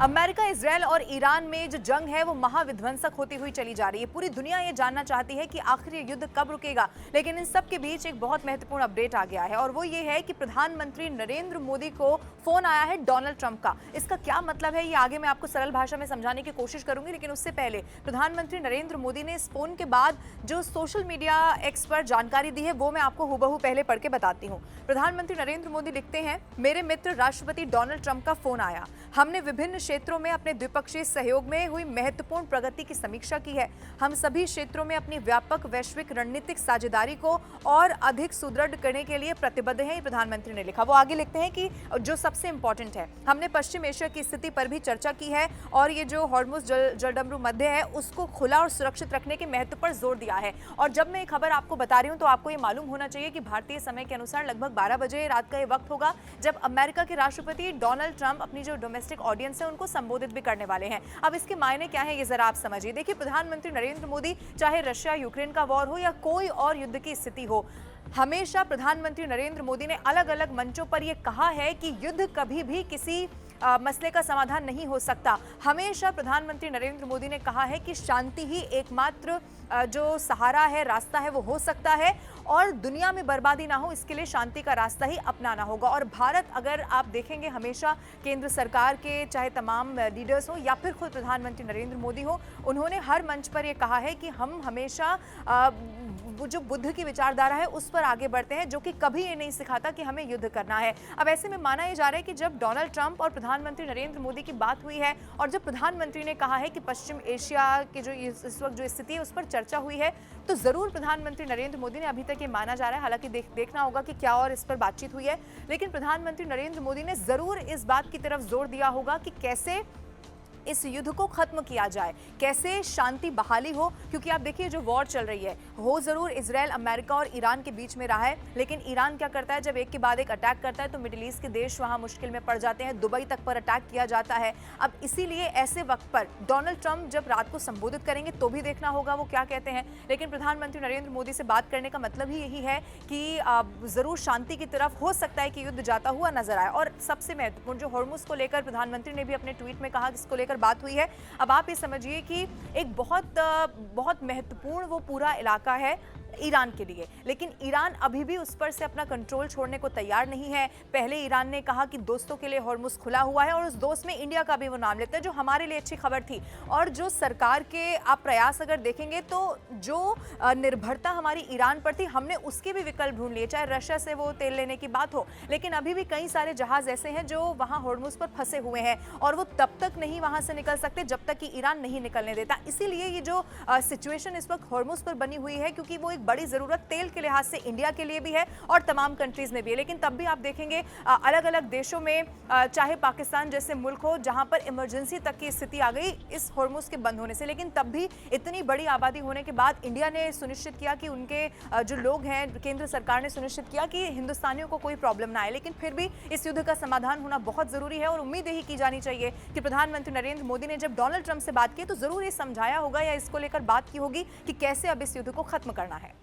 America, Israel और Iran में जो जंग है वो महाविध्वंसक होती हुई चली जा रही है। पूरी दुनिया ये जानना चाहती है कि आखिर ये युद्ध कब रुकेगा। लेकिन इन सब के बीच एक बहुत महत्वपूर्ण अपडेट आ गया है और वो ये है कि प्रधानमंत्री नरेंद्र मोदी को फोन आया है डोनाल्ड ट्रंप का। इसका क्या मतलब है ये आगे मैं आपको सरल भाषा में समझाने की कोशिश करूंगी, लेकिन उससे पहले प्रधानमंत्री नरेंद्र मोदी ने इस फोन के बाद जो सोशल मीडिया एक्स पर जानकारी दी है वो मैं आपको हूबहू पहले पढ़ के बताती हूँ। प्रधानमंत्री नरेंद्र मोदी लिखते हैं, मेरे मित्र राष्ट्रपति डोनाल्ड ट्रंप का फोन आया। हमने विभिन्न क्षेत्रों में अपने द्विपक्षीय सहयोग में हुई महत्वपूर्ण प्रगति की समीक्षा की है। हम सभी क्षेत्रों में अपनी व्यापक वैश्विक रणनीतिक साझेदारी को और अधिक सुदृढ़ करने के लिए प्रतिबद्ध हैं, प्रधानमंत्री ने लिखा। वो आगे लिखते हैं कि जो सबसे इंपॉर्टेंट है, हमने पश्चिम एशिया की स्थिति पर भी चर्चा की है और ये जो हॉर्मुज़ जलडमरू मध्य है उसको खुला और सुरक्षित रखने के महत्व पर जोर दिया है। और जब मैं ये खबर आपको बता रही हूँ तो आपको ये मालूम होना चाहिए कि भारतीय समय के अनुसार लगभग 12 बजे रात का ये वक्त होगा जब अमेरिका के राष्ट्रपति डोनाल्ड ट्रंप अपनी जो डोमेस्टिक ऑडियंस है उनको संबोधित भी करने वाले हैं। अब इसके मायने क्या है ये जरा आप समझिए। देखिए, प्रधानमंत्री नरेंद्र मोदी, चाहे रशिया यूक्रेन का वॉर हो या कोई और युद्ध की स्थिति हो, हमेशा प्रधानमंत्री नरेंद्र मोदी ने अलग अलग मंचों पर यह कहा है कि युद्ध कभी भी किसी मसले का समाधान नहीं हो सकता। हमेशा प्रधानमंत्री नरेंद्र मोदी ने कहा है कि शांति ही एकमात्र जो सहारा है, रास्ता है, वो हो सकता है और दुनिया में बर्बादी ना हो इसके लिए शांति का रास्ता ही अपनाना होगा। और भारत, अगर आप देखेंगे, हमेशा केंद्र सरकार के चाहे तमाम लीडर्स हो या फिर खुद प्रधानमंत्री नरेंद्र मोदी हो, उन्होंने हर मंच पर यह कहा है कि हम हमेशा जो बुद्ध की विचारधारा है उस पर आगे बढ़ते हैं, जो कि कभी ये नहीं सिखाता कि हमें युद्ध करना है। अब ऐसे में माना यह जा रहा है कि जब डोनाल्ड ट्रंप और प्रधानमंत्री नरेंद्र मोदी की बात हुई है और जब प्रधानमंत्री ने कहा है कि पश्चिम एशिया की जो इस वक्त जो स्थिति है उस पर चर्चा हुई है, तो जरूर प्रधानमंत्री नरेंद्र मोदी ने, अभी तक ये माना जा रहा है, हालांकि देखना होगा कि क्या और इस पर बातचीत हुई है, लेकिन प्रधानमंत्री नरेंद्र मोदी ने जरूर इस बात की तरफ जोर दिया होगा कि कैसे इस युद्ध को खत्म किया जाए, कैसे शांति बहाली हो। क्योंकि आप देखिए, जो वॉर चल रही है वो जरूर इजरायल, अमेरिका और ईरान के बीच में रहा है, लेकिन ईरान क्या करता है, जब एक के बाद एक अटैक करता है तो मिडिल ईस्ट के देश वहां मुश्किल में पड़ जाते हैं, दुबई तक पर अटैक किया जाता है। अब इसीलिए ऐसे वक्त पर डोनाल्ड ट्रंप जब रात को संबोधित करेंगे तो भी देखना होगा वो क्या कहते हैं। लेकिन प्रधानमंत्री नरेंद्र मोदी से बात करने का मतलब ही यही है कि जरूर शांति की तरफ हो सकता है कि युद्ध जाता हुआ नजर आए। और सबसे महत्वपूर्ण, जो हॉर्मुज़ को लेकर प्रधानमंत्री ने भी अपने ट्वीट में कहा कि इसको लेकर बात हुई है। अब आप ये समझिए कि एक बहुत महत्वपूर्ण वो पूरा इलाका है ईरान के लिए, लेकिन ईरान अभी भी उस पर से अपना कंट्रोल छोड़ने को तैयार नहीं है। पहले ईरान ने कहा कि दोस्तों के लिए हॉर्मुज़ खुला हुआ है और उस दोस्त में इंडिया का भी वो नाम लेता है, जो हमारे लिए अच्छी खबर थी। और जो सरकार के आप प्रयास अगर देखेंगे तो जो निर्भरता हमारी ईरान पर थी, हमने उसके भी विकल्प ढूंढ लिए, चाहे रशिया से वो तेल लेने की बात हो, लेकिन अभी भी कई सारे जहाज ऐसे हैं जो वहाँ हॉर्मुज़ पर फंसे हुए हैं और वो तब तक नहीं वहाँ से निकल सकते जब तक कि ईरान नहीं निकलने देता। इसीलिए ये जो सिचुएशन इस वक्त हॉर्मुज़ पर बनी हुई है, क्योंकि वो बड़ी जरूरत तेल के लिहाज से इंडिया के लिए भी है और तमाम कंट्रीज में भी है। लेकिन तब भी आप देखेंगे अलग अलग देशों में, चाहे पाकिस्तान जैसे मुल्क हो जहां पर इमरजेंसी तक की स्थिति आ गई इस हॉर्मुज़ के बंद होने से, लेकिन तब भी इतनी बड़ी आबादी होने के बाद इंडिया ने सुनिश्चित किया कि उनके जो लोग हैं, केंद्र सरकार ने सुनिश्चित किया कि हिंदुस्तानियों को कोई प्रॉब्लम ना आए। लेकिन फिर भी इस युद्ध का समाधान होना बहुत जरूरी है और उम्मीद यही की जानी चाहिए कि प्रधानमंत्री नरेंद्र मोदी ने जब डोनाल्ड ट्रंप से बात की तो जरूर ये समझाया होगा या इसको लेकर बात की होगी कि कैसे अब इस युद्ध को खत्म करना है।